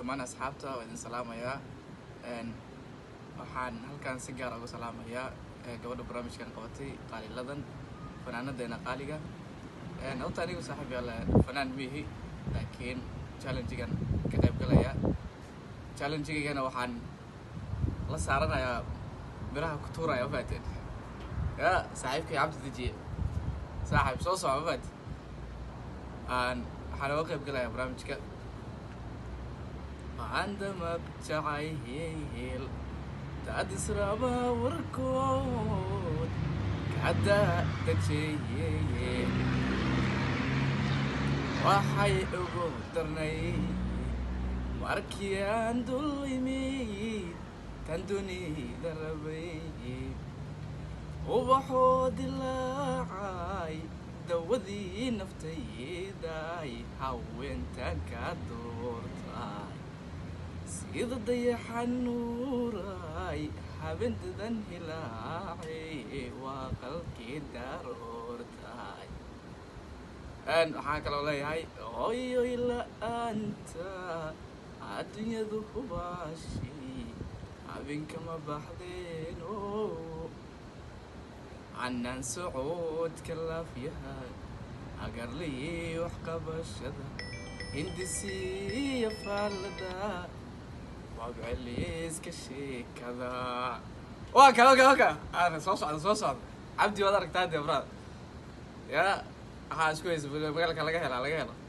dhammaan asxaabta oo idin salaamaya waxaan halkan si gaar ah ugu salaamayaa gabadha barnaamijkan qabatay qaaliladan fanaanadeena qaaliga horta anigu saaxiib yaala fanaan mihi laakiin challenge-gan ka qayb galaya challenge-gana waxaan la saaranayaa miraha ku tuuraya faateen ya saaxiibkay cabdi dejiye saaxiib soo soco faat waxaan uga qayb galayaa barnaamijka عندما بتعيل تعدس رابا وركود كعدا تجيل وحي أقدرني واركي عندو اليمين تندوني دربي وبحود اللاعي دوذي نفتي داي حاوين تكادورتاي سيد ضيح النوراي حبنت ذن هلاعي وقلقي دارورتاي حاك الله هاي اوي لا انت الدنيا ذو باشي عبنك ما بحذينو عنان سعود كلا فيها اقر لي وحقا بشذا هندسي فالدا وقعليز كشي كذا وكا انا صوص عبدي وضرك تادي يا براد يا ها اسكويس مقالك laga hela